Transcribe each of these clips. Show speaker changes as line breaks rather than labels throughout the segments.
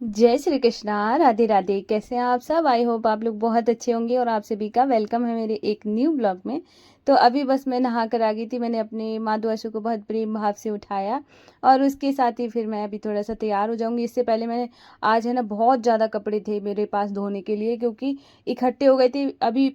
जय श्री कृष्णा, राधे राधे। कैसे हैं आप सब? आई होप आप लोग बहुत अच्छे होंगे और आप सभी का वेलकम है मेरे एक न्यू ब्लॉग में। तो अभी बस मैं नहा कर आ गई थी। मैंने अपने माधु आशु को बहुत प्रेम भाव से उठाया और उसके साथ ही फिर मैं अभी थोड़ा सा तैयार हो जाऊंगी। इससे पहले मैंने आज है ना बहुत ज़्यादा कपड़े थे मेरे पास धोने के लिए, क्योंकि इकट्ठे हो गए थे। अभी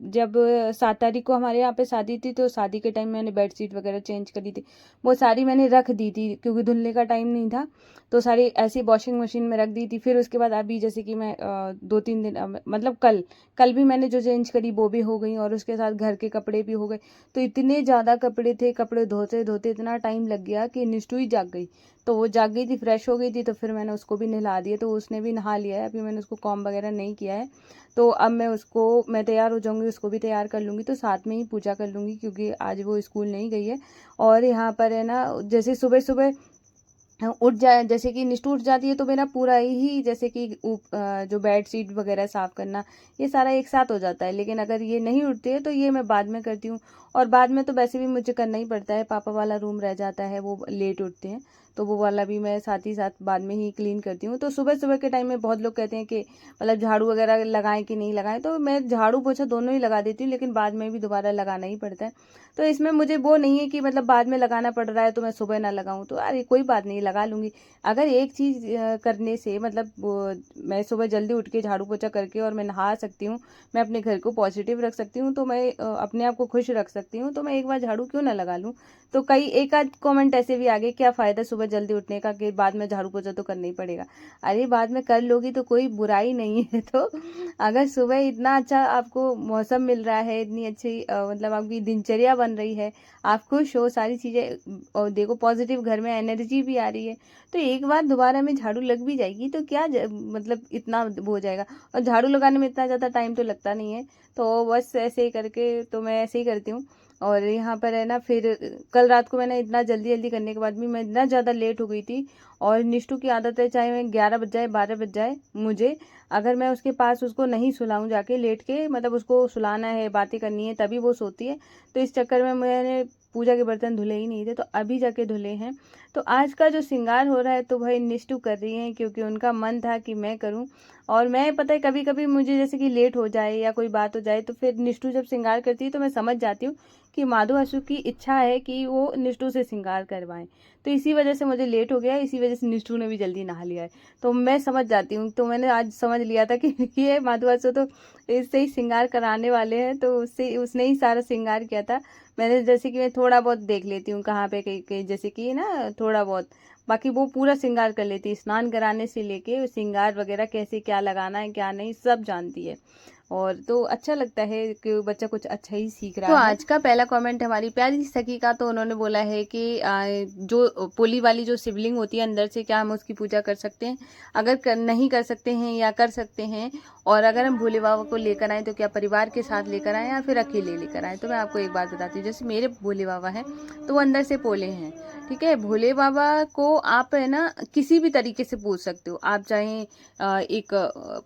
जब 7 तारीख को हमारे यहाँ पे शादी थी, तो शादी के टाइम मैंने बेडशीट वगैरह चेंज करी थी, वो सारी मैंने रख दी थी क्योंकि धुलने का टाइम नहीं था। तो सारी ऐसी वॉशिंग मशीन में रख दी थी। फिर उसके बाद अभी जैसे कि मैं 2-3 दिन मतलब कल कल भी मैंने जो चेंज करी वो भी हो गई और उसके साथ घर के कपड़े भी हो गए। तो इतने ज़्यादा कपड़े थे, कपड़े धोते धोते इतना टाइम लग गया कि निष्ठु ही जाग गई। तो वो जाग गई थी, फ्रेश हो गई थी, तो फिर मैंने उसको भी नहला दिया, तो उसने भी नहा लिया है। अभी मैंने उसको कॉम वगैरह नहीं किया है। तो अब मैं तैयार हो जाऊंगी, उसको भी तैयार कर लूँगी, तो साथ में ही पूजा कर लूँगी क्योंकि आज वो स्कूल नहीं गई है। और यहाँ पर है ना, जैसे सुबह सुबह उठ जाए, जैसे कि निष्ठा उठ जाती है तो मेरा पूरा ही जैसे कि जो बेड शीट वगैरह साफ़ करना, ये सारा एक साथ हो जाता है। लेकिन अगर ये नहीं उठती है तो ये मैं बाद में करती हूँ। और बाद में तो वैसे भी मुझे करना ही पड़ता है, पापा वाला रूम रह जाता है, वो लेट उठते हैं, तो वो वाला भी मैं साथ ही साथ बाद में ही क्लीन करती हूँ। तो सुबह सुबह के टाइम में बहुत लोग कहते हैं कि मतलब झाड़ू वगैरह लगाएं कि नहीं लगाएं, तो मैं झाड़ू पोछा दोनों ही लगा देती हूँ, लेकिन बाद में भी दोबारा लगाना ही पड़ता है। तो इसमें मुझे वो नहीं है कि मतलब बाद में लगाना पड़ रहा है तो मैं सुबह ना लगाऊं, तो अरे कोई बात नहीं, लगा लूँगी। अगर एक चीज़ करने से मतलब मैं सुबह जल्दी उठ के झाड़ू पोछा करके और मैं नहा सकती हूँ, मैं अपने घर को पॉजिटिव रख सकती हूँ, तो मैं अपने आप को खुश रख सकती हूँ, तो मैं एक बार झाड़ू क्यों ना लगा लूँ। तो कई एक आध कमेंट ऐसे भी आ गए, क्या फ़ायदा सुबह जल्दी उठने का कि बाद में झाड़ू पोछा तो करना ही पड़ेगा। अरे बाद में कर लोगी तो कोई बुराई नहीं है। तो अगर सुबह इतना अच्छा आपको मौसम मिल रहा है, इतनी अच्छी मतलब आपकी दिनचर्या बन रही है, आप खुश हो, सारी चीज़ें और देखो पॉजिटिव, घर में एनर्जी भी आ रही है, तो एक बार दोबारा में झाड़ू लग भी जाएगी तो क्या मतलब इतना वो हो जाएगा। और झाड़ू लगाने में इतना ज़्यादा टाइम तो लगता नहीं है, तो बस ऐसे ही करके तो मैं ऐसे ही करती हूँ। और यहाँ पर है ना, फिर कल रात को मैंने इतना जल्दी जल्दी करने के बाद भी मैं इतना ज़्यादा लेट हो गई थी। और निष्ठू की आदत है, चाहे मैं 11 बज जाए 12 बज जाए, मुझे अगर मैं उसके पास उसको नहीं सुलाऊं जाके लेट के, मतलब उसको सुलाना है, बातें करनी है, तभी वो सोती है। तो इस चक्कर में मैंने पूजा के बर्तन धुले ही नहीं थे, तो अभी जाके धुले हैं। तो आज का जो श्रृंगार हो रहा है तो भाई निष्ठू कर रही हैं, क्योंकि उनका मन था कि मैं करूं। और मैं पता है कभी कभी मुझे जैसे कि लेट हो जाए या कोई बात हो जाए, तो फिर निष्ठू जब श्रृंगार करती है तो मैं समझ जाती हूँ कि माधु आशु की इच्छा है कि वो निष्ठू से श्रृंगार करवाएं। तो इसी वजह से मुझे लेट हो गया, इसी वजह से निष्ठू ने भी जल्दी नहा लिया है। तो मैं समझ जाती हूँ, तो मैंने आज समझ लिया था कि ये माधु आशु तो इससे ही श्रृंगार कराने वाले हैं, तो उससे उसने ही सारा श्रृंगार किया था। मैंने जैसे कि मैं थोड़ा बहुत देख लेती हूँ कहाँ पे कहीं कहीं, जैसे कि ना थोड़ा बहुत, बाकी वो पूरा श्रृंगार कर लेती है, स्नान कराने से लेके श्रृंगार वगैरह कैसे क्या लगाना है क्या नहीं सब जानती है। और तो अच्छा लगता है कि बच्चा कुछ अच्छा ही सीख रहा है। तो आज का पहला कमेंट हमारी प्यारी सी सखी का, तो उन्होंने बोला है कि जो पोली वाली जो शिवलिंग होती है अंदर से, क्या हम उसकी पूजा कर सकते हैं? अगर नहीं कर सकते हैं या कर सकते हैं, और अगर हम भोले बाबा को लेकर आए तो क्या परिवार के साथ लेकर आए या फिर अकेले लेकर आए? तो मैं आपको एक बात बताती हूँ, जैसे मेरे भोले बाबा हैं तो वो अंदर से पोले हैं, ठीक है। भोले बाबा को आप है ना किसी भी तरीके से पूज सकते हो। आप चाहे एक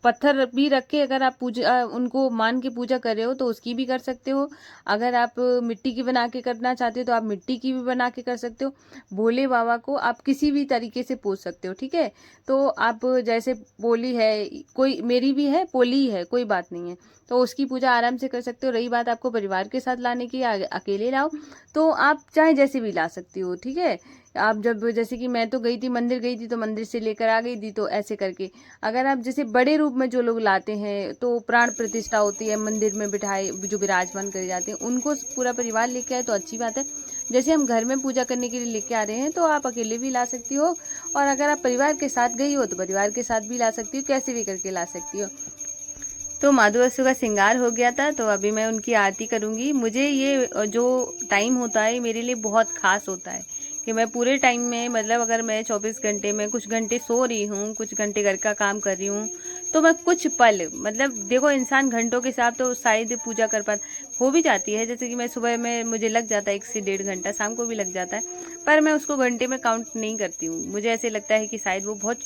पत्थर भी रख के अगर आप पूजा उनको मान के पूजा कर रहे हो तो उसकी भी कर सकते हो। अगर आप मिट्टी की बना के करना चाहते हो तो आप मिट्टी की भी बना के कर सकते हो। भोले बाबा को आप किसी भी तरीके से पूज सकते हो, ठीक है। तो आप जैसे पोली है, कोई मेरी भी है, पोली है, कोई बात नहीं है, तो उसकी पूजा आराम से कर सकते हो। रही बात आपको परिवार के साथ लाने की, अकेले लाओ, तो आप चाहे जैसे भी ला सकती हो, ठीक है। आप जब जैसे कि मैं तो गई थी, मंदिर गई थी, तो मंदिर से लेकर आ गई थी, तो ऐसे करके। अगर आप जैसे बड़े रूप में जो लोग लाते हैं तो प्राण प्रतिष्ठा होती है, मंदिर में बिठाए जो विराजमान करे जाते हैं उनको पूरा परिवार लेके आए तो अच्छी बात है। जैसे हम घर में पूजा करने के लिए लेके आ रहे हैं तो आप अकेले भी ला सकती हो, और अगर आप परिवार के साथ गई हो तो परिवार के साथ भी ला सकती हो, कैसे भी करके ला सकती हो। तो माधु असु का श्रृंगार हो गया था, तो अभी मैं उनकी आरती करूंगी। मुझे ये जो टाइम होता है मेरे लिए बहुत खास होता है कि मैं पूरे टाइम में, मतलब अगर मैं 24 घंटे में कुछ घंटे सो रही हूँ, कुछ घंटे घर का काम कर रही हूँ, तो मैं कुछ पल, मतलब देखो इंसान घंटों के साथ तो शायद पूजा कर पाता, हो भी जाती है, जैसे कि मैं सुबह में मुझे लग जाता है 1 से 1.5 घंटा, शाम को भी लग जाता है, पर मैं उसको घंटे में काउंट नहीं करती हूँ। मुझे ऐसे लगता है कि शायद वो बहुत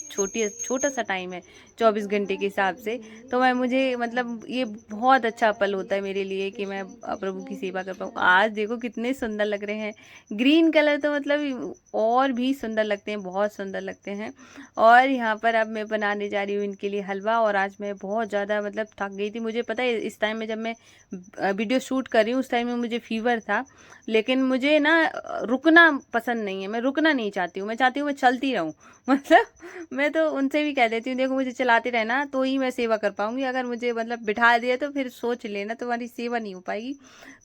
छोटा सा टाइम है 24 घंटे के हिसाब से। तो मैं मुझे मतलब ये बहुत अच्छा पल होता है मेरे लिए कि मैं प्रभु की सेवा कर पाऊँ। आज देखो कितने सुंदर लग रहे हैं, ग्रीन कलर तो मतलब और भी सुंदर लगते हैं, बहुत सुंदर लगते हैं। और यहाँ पर अब मैं बनाने जा रही हूँ इनके लिए हलवा। और आज मैं बहुत ज़्यादा मतलब थक गई थी। मुझे पता है इस टाइम में जब मैं वीडियो शूट कर रही हूँ उस टाइम में मुझे फीवर था, लेकिन मुझे ना रुकना पसंद नहीं है। मैं रुकना नहीं चाहती हूँ, मैं चाहती हूँ मैं चलती रहूँ मतलब मैं तो उनसे भी कह देती हूँ, देखो मुझे चलाते रहना तो ही मैं सेवा कर पाऊंगी। अगर मुझे मतलब बिठा दिया तो फिर सोच लेना, तुम्हारी सेवा नहीं हो पाएगी।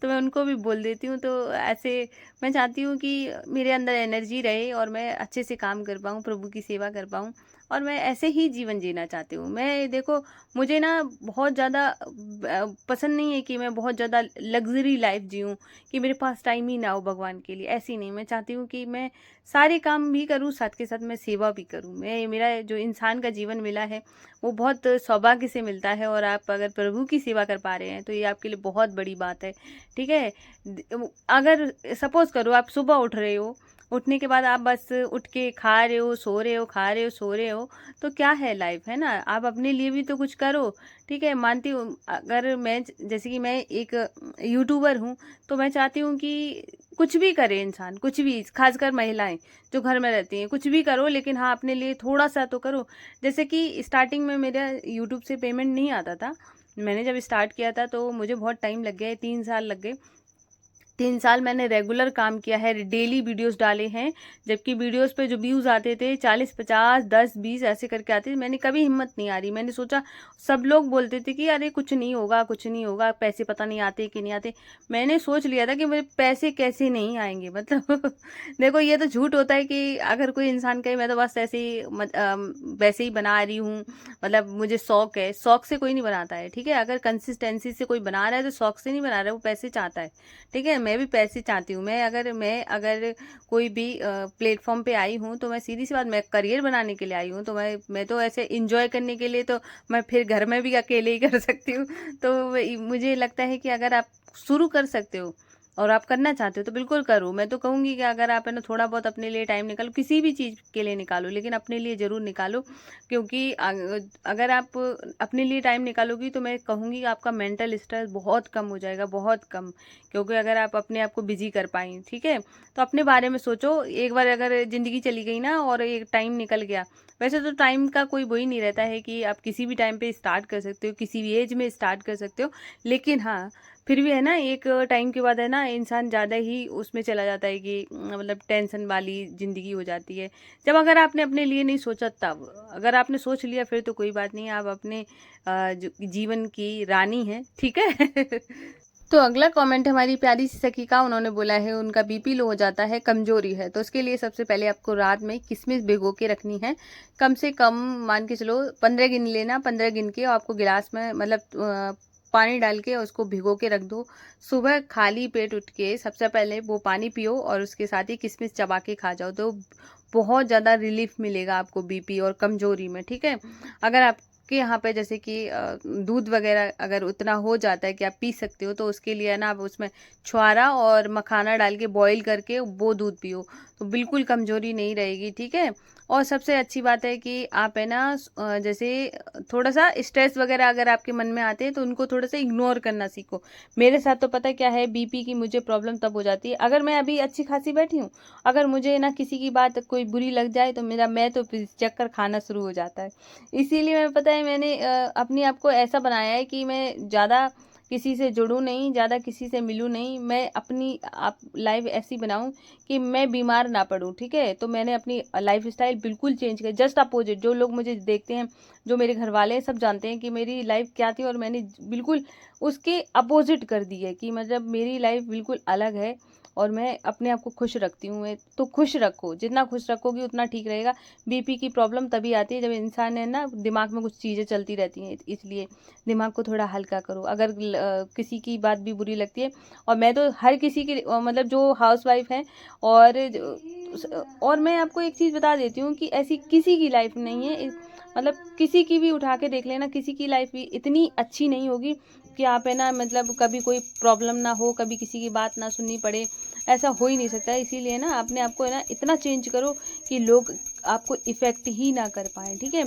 तो मैं उनको भी बोल देती हूँ। तो ऐसे मैं चाहती हूँ कि मेरे अंदर एनर्जी रहे और मैं अच्छे से काम कर पाऊँ, प्रभु की सेवा कर पाऊँ। और मैं ऐसे ही जीवन जीना चाहती हूँ। मैं देखो मुझे ना बहुत ज़्यादा पसंद नहीं है कि मैं बहुत ज़्यादा लग्जरी लाइफ जीऊँ, कि मेरे पास टाइम ही ना हो भगवान के लिए। ऐसी नहीं, मैं चाहती हूँ कि मैं सारे काम भी करूँ, साथ के साथ मैं सेवा भी करूँ। मैं मेरा जो इंसान का जीवन मिला है वो बहुत सौभाग्य से मिलता है। और आप अगर प्रभु की सेवा कर पा रहे हैं तो ये आपके लिए बहुत बड़ी बात है। ठीक है, अगर सपोज करो आप सुबह उठ रहे हो, उठने के बाद आप बस उठ के खा रहे हो, सो रहे हो, खा रहे हो, सो रहे हो, तो क्या है लाइफ, है ना। आप अपने लिए भी तो कुछ करो। ठीक है, मानती हूँ अगर मैं जैसे कि मैं एक यूट्यूबर हूँ, तो मैं चाहती हूँ कि कुछ भी करे इंसान, कुछ भी, खासकर महिलाएं जो घर में रहती हैं, कुछ भी करो लेकिन हाँ अपने लिए थोड़ा सा तो करो। जैसे कि स्टार्टिंग में मेरा यूट्यूब से पेमेंट नहीं आता था। मैंने जब स्टार्ट किया था तो मुझे बहुत टाइम लग गया, 3 साल लग गए। 3 साल मैंने रेगुलर काम किया है, डेली वीडियोस डाले हैं। जबकि वीडियोस पे जो व्यूज़ आते थे 40, 50, 10, 20 ऐसे करके आते थे। मैंने कभी हिम्मत नहीं आ रही, मैंने सोचा, सब लोग बोलते थे कि अरे कुछ नहीं होगा, कुछ नहीं होगा, पैसे पता नहीं आते कि नहीं आते। मैंने सोच लिया था कि मुझे पैसे कैसे नहीं आएंगे मतलब देखो ये तो झूठ होता है कि अगर कोई इंसान कहे मैं तो बस ऐसे ही वैसे ही बना रही हूँ, मतलब मुझे शौक है। शौक से कोई नहीं बनाता है, ठीक है। अगर कंसिस्टेंसी से कोई बना रहा है तो शौक से नहीं बना रहा है, वो पैसे चाहता है। ठीक है, मैं भी पैसे चाहती हूँ। मैं अगर कोई भी प्लेटफॉर्म पे आई हूँ तो मैं सीधी सी बात, मैं करियर बनाने के लिए आई हूँ। तो मैं तो ऐसे इंजॉय करने के लिए तो मैं फिर घर में भी अकेले ही कर सकती हूँ। तो मुझे लगता है कि अगर आप शुरू कर सकते हो और आप करना चाहते हो तो बिल्कुल करो। मैं तो कहूँगी कि अगर आप है ना थोड़ा बहुत अपने लिए टाइम निकालो, किसी भी चीज़ के लिए निकालो, लेकिन अपने लिए ज़रूर निकालो। क्योंकि अगर आप अपने लिए टाइम निकालोगी तो मैं कहूँगी आपका मेंटल स्ट्रेस बहुत कम हो जाएगा, बहुत कम। क्योंकि अगर आप अपने आप को बिजी कर पाएँ, ठीक है, तो अपने बारे में सोचो। एक बार अगर ज़िंदगी चली गई ना और एक टाइम निकल गया, वैसे तो टाइम का कोई वही नहीं रहता है कि आप किसी भी टाइम पे स्टार्ट कर सकते हो, किसी भी एज में स्टार्ट कर सकते हो। लेकिन हाँ, फिर भी है ना एक टाइम के बाद है ना इंसान ज़्यादा ही उसमें चला जाता है कि मतलब टेंशन वाली ज़िंदगी हो जाती है। जब अगर आपने अपने लिए नहीं सोचा तब, अगर आपने सोच लिया फिर तो कोई बात नहीं, आप अपने जो जीवन की रानी हैं, ठीक है तो अगला कमेंट हमारी प्यारी सी सखी का, उन्होंने बोला है उनका बीपी लो हो जाता है, कमजोरी है। तो उसके लिए सबसे पहले आपको रात में किशमिश भिगो के रखनी है। कम से कम मान के चलो 15 गिन लेना, 15 गिन के आपको गिलास में मतलब पानी डाल के उसको भिगो के रख दो। सुबह खाली पेट उठ के सबसे पहले वो पानी पियो और उसके साथ ही किशमिश चबा के खा जाओ, तो बहुत ज़्यादा रिलीफ मिलेगा आपको बीपी और कमजोरी में, ठीक है। अगर आप के यहाँ पे जैसे कि दूध वगैरह अगर उतना हो जाता है कि आप पी सकते हो, तो उसके लिए ना आप उसमें छुआरा और मखाना डाल के बॉईल करके वो दूध पियो, तो बिल्कुल कमजोरी नहीं रहेगी, ठीक है। और सबसे अच्छी बात है कि आप है ना जैसे थोड़ा सा स्ट्रेस वगैरह अगर आपके मन में आते हैं तो उनको थोड़ा सा इग्नोर करना सीखो। मेरे साथ तो पता है क्या है, बीपी की मुझे प्रॉब्लम तब हो जाती है अगर मैं अभी अच्छी खासी बैठी हूँ, अगर मुझे ना किसी की बात कोई बुरी लग जाए तो मैं तो फिर चक्कर खाना शुरू हो जाता है। इसीलिए मैं पता है मैंने अपने आप को ऐसा बनाया है कि मैं ज़्यादा किसी से जुड़ूं नहीं, ज़्यादा किसी से मिलूं नहीं। मैं अपनी आप लाइफ ऐसी बनाऊं कि मैं बीमार ना पड़ूं, ठीक है। तो मैंने अपनी लाइफ स्टाइल बिल्कुल चेंज कर, जस्ट अपोजिट। जो लोग मुझे देखते हैं, जो मेरे घर वाले हैं, सब जानते हैं कि मेरी लाइफ क्या थी और मैंने बिल्कुल उसके अपोजिट कर दी है। कि मतलब मेरी लाइफ बिल्कुल अलग है और मैं अपने आप को खुश रखती हूँ। मैं तो खुश रखो, जितना खुश रखोगी उतना ठीक रहेगा। बीपी की प्रॉब्लम तभी आती है जब इंसान है ना दिमाग में कुछ चीज़ें चलती रहती हैं, इसलिए दिमाग को थोड़ा हल्का करो। अगर किसी की बात भी बुरी लगती है, और मैं तो हर किसी की मतलब जो हाउस वाइफ है और मैं आपको एक चीज़ बता देती हूँ कि ऐसी किसी की लाइफ नहीं है, मतलब किसी की भी उठा के देख लेना, किसी की लाइफ भी इतनी अच्छी नहीं होगी कि आप है ना मतलब कभी कोई प्रॉब्लम ना हो, कभी किसी की बात ना सुननी पड़े, ऐसा हो ही नहीं सकता है। इसीलिए ना अपने आप को है ना इतना चेंज करो कि लोग आपको इफेक्ट ही ना कर पाए, ठीक है।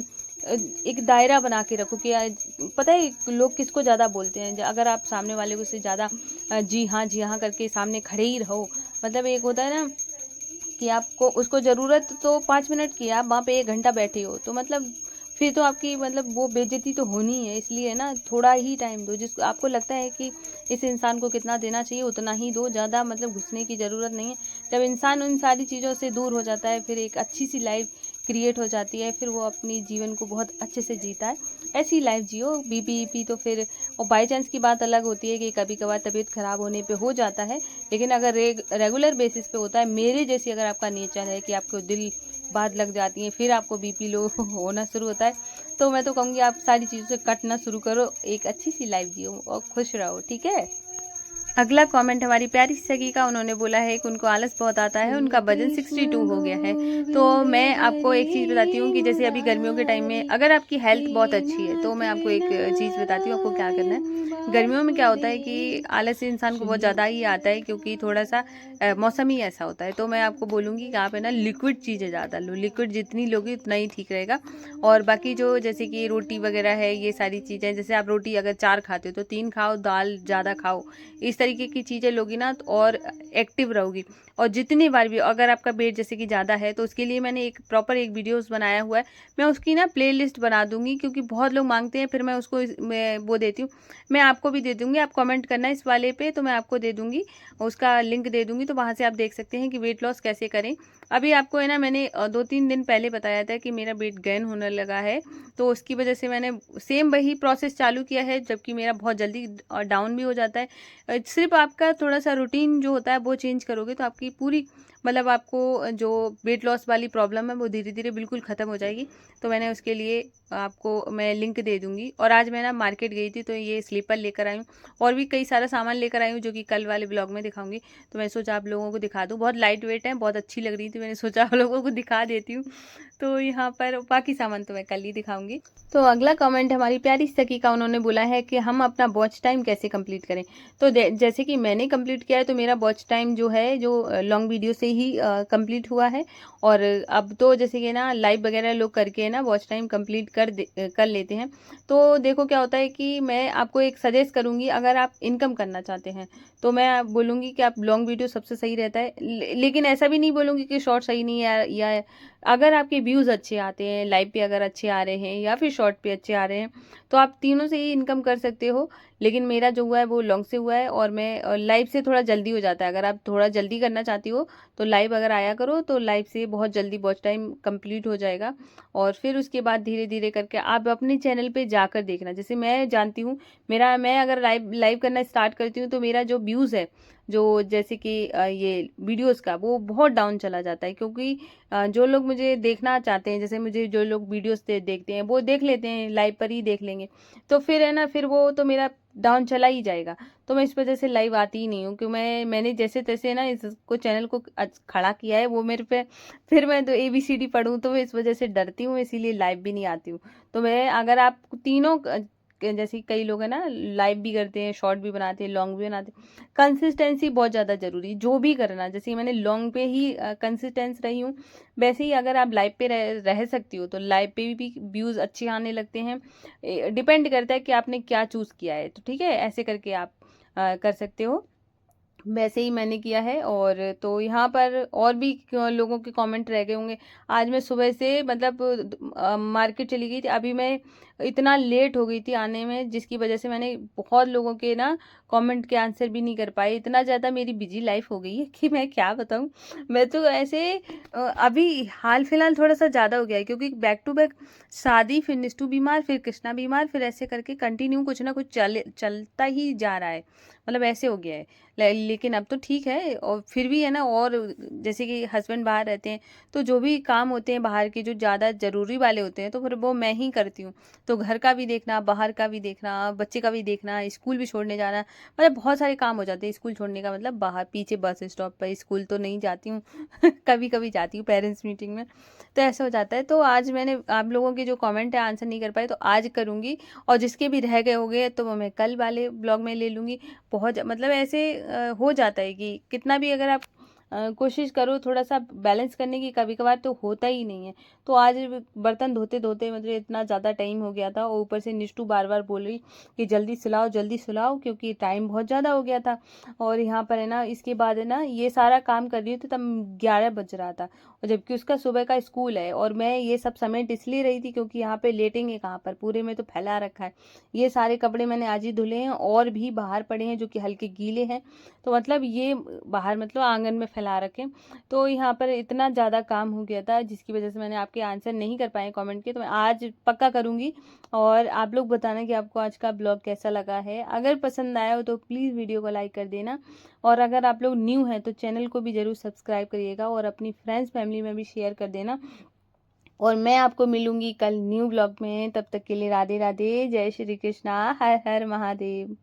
एक दायरा बना के रखो कि पता है लोग किसको ज़्यादा बोलते हैं। अगर आप सामने वाले को से ज़्यादा जी हाँ करके सामने खड़े ही रहो, मतलब एक होता है ना कि आपको उसको ज़रूरत तो 5 मिनट की है, आप वहाँ पे 1 घंटा बैठे हो, तो मतलब फिर तो आपकी मतलब वो बेइज़्ज़ती तो होनी ही है। इसलिए ना थोड़ा ही टाइम दो, जिस आपको लगता है कि इस इंसान को कितना देना चाहिए उतना ही दो, ज़्यादा मतलब घुसने की ज़रूरत नहीं है। जब इंसान उन सारी चीज़ों से दूर हो जाता है, फिर एक अच्छी-सी लाइफ़ क्रिएट हो जाती है, फिर वो अपनी जीवन को बहुत अच्छे से जीता है। ऐसी लाइफ़ जियो, बीपी-ईपी तो फिर और बाई चांस की बात अलग होती है कि कभी-कभार तबीयत ख़राब होने पे हो जाता है, लेकिन अगर रेगुलर बेसिस पे होता है, मेरे जैसी अगर आपका नेचर है कि आपको दिल बात लग जाती है, फिर आपको बीपी लो होना शुरू होता है, तो मैं तो कहूँगी आप सारी चीज़ों से कटना शुरू करो, एक अच्छी-सी लाइफ़ जियो और खुश रहो, ठीक है? अगला कमेंट हमारी प्यारी सी सगी का, उन्होंने बोला है कि उनको आलस बहुत आता है, उनका वजन 62 हो गया है। तो मैं आपको एक चीज़ बताती हूँ कि जैसे अभी गर्मियों के टाइम में अगर आपकी हेल्थ बहुत अच्छी है, तो मैं आपको एक चीज़ बताती हूँ आपको क्या करना है। गर्मियों में क्या होता है कि आलस इंसान को बहुत ज़्यादा ही आता है, क्योंकि थोड़ा-सा मौसम ही ऐसा होता है। तो मैं आपको बोलूँगी कि आप है ना लिक्विड चीज़ें ज़्यादा लो, लिक्विड जितनी लोगी उतना ही ठीक रहेगा। और बाकी जो जैसे कि रोटी वगैरह है, ये सारी चीज़ें, जैसे आप रोटी अगर 4 खाते हो तो 3 खाओ, दाल ज़्यादा खाओ। इस तरीके की चीज़ें लोगी ना तो और एक्टिव रहोगी। और जितनी बार भी अगर आपका वेट जैसे कि ज़्यादा है, तो उसके लिए मैंने एक प्रॉपर एक वीडियोस बनाया हुआ है, मैं उसकी ना प्लेलिस्ट बना दूंगी, क्योंकि बहुत लोग मांगते हैं, फिर मैं उसको मैं वो देती हूँ। मैं आपको भी दे दूंगी, आप कमेंट करना इस वाले पे, तो मैं आपको दे दूंगी, उसका लिंक दे दूंगी, तो वहाँ से आप देख सकते हैं कि वेट लॉस कैसे करें। अभी आपको है ना, मैंने 2-3 दिन पहले बताया था कि मेरा वेट गेन होने लगा है, तो उसकी वजह से मैंने सेम वही प्रोसेस चालू किया है, जबकि मेरा बहुत जल्दी डाउन भी हो जाता है। सिर्फ आपका थोड़ा-सा रूटीन जो होता है वो चेंज करोगे, तो आपकी पूरी मतलब आपको जो वेट लॉस वाली प्रॉब्लम है वो धीरे-धीरे बिल्कुल ख़त्म हो जाएगी। तो मैंने उसके लिए आपको मैं लिंक दे दूँगी। और आज मैं ना मार्केट गई थी, तो ये स्लीपर लेकर आई हूँ, और भी कई सारा सामान लेकर आई हूँ, जो कि कल वाले ब्लॉग में दिखाऊँगी। तो मैंने सोचा आप लोगों को दिखा दूँ, बहुत लाइट वेट है, बहुत अच्छी लग रही थी, मैंने सोचा आप लोगों को दिखा देती हूँ। तो यहाँ पर बाकी सामान तो मैं कल ही दिखाऊँगी। तो अगला कमेंट हमारी प्यारी सखी का, उन्होंने बोला है कि हम अपना वॉच टाइम कैसे कंप्लीट करें। तो जैसे कि मैंने कंप्लीट किया है, तो मेरा वॉच टाइम जो है, जो लॉन्ग वीडियो से ही कंप्लीट हुआ है। और अब तो जैसे कि ना लाइव वगैरह लोग करके ना वॉच टाइम कंप्लीट कर लेते हैं। तो देखो क्या होता है कि मैं आपको एक सजेस्ट करूँगी, अगर आप इनकम करना चाहते हैं, तो मैं बोलूँगी कि आप लॉन्ग वीडियो सबसे सही रहता है। लेकिन ऐसा भी नहीं बोलूँगी कि शॉर्ट सही नहीं है, या अगर आपके व्यूज़ अच्छे आते हैं, लाइव पे अगर अच्छे आ रहे हैं, या फिर शॉर्ट पे अच्छे आ रहे हैं, तो आप तीनों से ही इनकम कर सकते हो। लेकिन मेरा जो हुआ है वो लॉन्ग से हुआ है, और मैं लाइव से थोड़ा जल्दी हो जाता है। अगर आप थोड़ा जल्दी करना चाहती हो, तो लाइव अगर आया करो, तो लाइव से बहुत जल्दी वॉच टाइम कंप्लीट हो जाएगा। और फिर उसके बाद धीरे-धीरे करके आप अपने चैनल पे जाकर देखना। जैसे मैं जानती हूँ, मैं अगर लाइव लाइव करना स्टार्ट करती हूँ, तो मेरा जो व्यूज़ है, जो जैसे कि ये वीडियोज़ का, वो बहुत डाउन चला जाता है, क्योंकि जो लोग मुझे देखना चाहते हैं, जैसे मुझे जो लोग वीडियोस देखते हैं, वो देख लेते हैं, लाइव पर ही देख लेंगे, तो फिर है ना, फिर वो तो मेरा डाउन चला ही जाएगा। तो मैं इस वजह से लाइव आती ही नहीं हूँ, क्योंकि मैंने जैसे तैसे ना इसको चैनल को खड़ा किया है, वो मेरे पे फिर मैं तो ABCD पढ़ूँ, तो मैं इस वजह से डरती हूँ, इसीलिए लाइव भी नहीं आती हूँ। तो मैं अगर आप तीनों जैसे कई लोग हैं ना, लाइव भी करते हैं, शॉर्ट भी बनाते हैं, लॉन्ग भी बनाते हैं, कंसिस्टेंसी बहुत ज़्यादा ज़रूरी, जो भी करना। जैसे मैंने लॉन्ग पे ही कंसिस्टेंस रही हूँ, वैसे ही अगर आप लाइव पे रह सकती हो, तो लाइव पे भी व्यूज़ अच्छे आने लगते हैं। डिपेंड करता है कि आपने क्या चूज़ किया है, तो ठीक है, ऐसे करके आप कर सकते हो। वैसे ही मैंने किया है। और तो यहाँ पर और भी लोगों के कमेंट रह गए होंगे। आज मैं सुबह से मतलब मार्केट चली गई थी, अभी मैं इतना लेट हो गई थी आने में, जिसकी वजह से मैंने बहुत लोगों के ना कमेंट के आंसर भी नहीं कर पाई। इतना ज़्यादा मेरी बिजी लाइफ हो गई है कि मैं क्या बताऊँ। मैं तो ऐसे अभी हाल फिलहाल थोड़ा सा ज़्यादा हो गया है, क्योंकि बैक टू बैक शादी, फिर निष्ठू बीमार, फिर कृष्णा बीमार, फिर ऐसे करके कंटिन्यू कुछ ना कुछ चलता ही जा रहा है, मतलब ऐसे हो गया है। लेकिन अब तो ठीक है, और फिर भी है ना, और जैसे कि हस्बैंड बाहर रहते हैं, तो जो भी काम होते हैं बाहर के, जो ज़्यादा ज़रूरी वाले होते हैं, तो फिर वो मैं ही करती हूँ। तो घर का भी देखना, बाहर का भी देखना, बच्चे का भी देखना, स्कूल भी छोड़ने जाना, मतलब बहुत सारे काम हो जाते हैं। स्कूल छोड़ने का मतलब बाहर पीछे बस स्टॉप पर, स्कूल तो नहीं जाती हूँ कभी कभी जाती हूँ पेरेंट्स मीटिंग में, तो ऐसा हो जाता है। तो आज मैंने आप लोगों के जो कमेंट है आंसर नहीं कर पाई, तो आज करूँगी, और जिसके भी रह गए होंगे तो वो मैं कल वाले ब्लॉग में ले लूँगी। बहुत मतलब ऐसे हो जाता है कि कितना भी अगर आप कोशिश करो थोड़ा सा बैलेंस करने की, कभी कभार तो होता ही नहीं है। तो आज बर्तन धोते धोते मतलब इतना ज़्यादा टाइम हो गया था, और ऊपर से निष्ठू बार बार बोल रही कि जल्दी सुलाओ क्योंकि टाइम बहुत ज़्यादा हो गया था। और यहाँ पर है ना, इसके बाद है ना ये सारा काम कर रही थी तब 11 बज रहा था, और जबकि उसका सुबह का स्कूल है। और मैं ये सब समेट इसलिए रही थी क्योंकि यहाँ पे लेटेंगे कहाँ पर, पूरे में तो फैला रखा है। ये सारे कपड़े मैंने आज ही धुले हैं, और भी बाहर पड़े हैं जो कि हल्के गीले हैं। तो मतलब ये बाहर मतलब आंगन में फैला रखे। तो यहाँ पर इतना ज़्यादा काम हो गया था जिसकी वजह से मैंने आपके आंसर नहीं कर पाए कमेंट के, तो मैं आज पक्का करूँगी। और आप लोग बताना कि आपको आज का ब्लॉग कैसा लगा है। अगर पसंद आया हो तो प्लीज़ वीडियो को लाइक कर देना, और अगर आप लोग न्यू हैं तो चैनल को भी ज़रूर सब्सक्राइब करिएगा, और अपनी फ्रेंड्स फैमिली में भी शेयर कर देना। और मैं आपको मिलूंगी कल न्यू ब्लॉग में, तब तक के लिए राधे राधे, जय श्री कृष्णा, हर हर महादेव।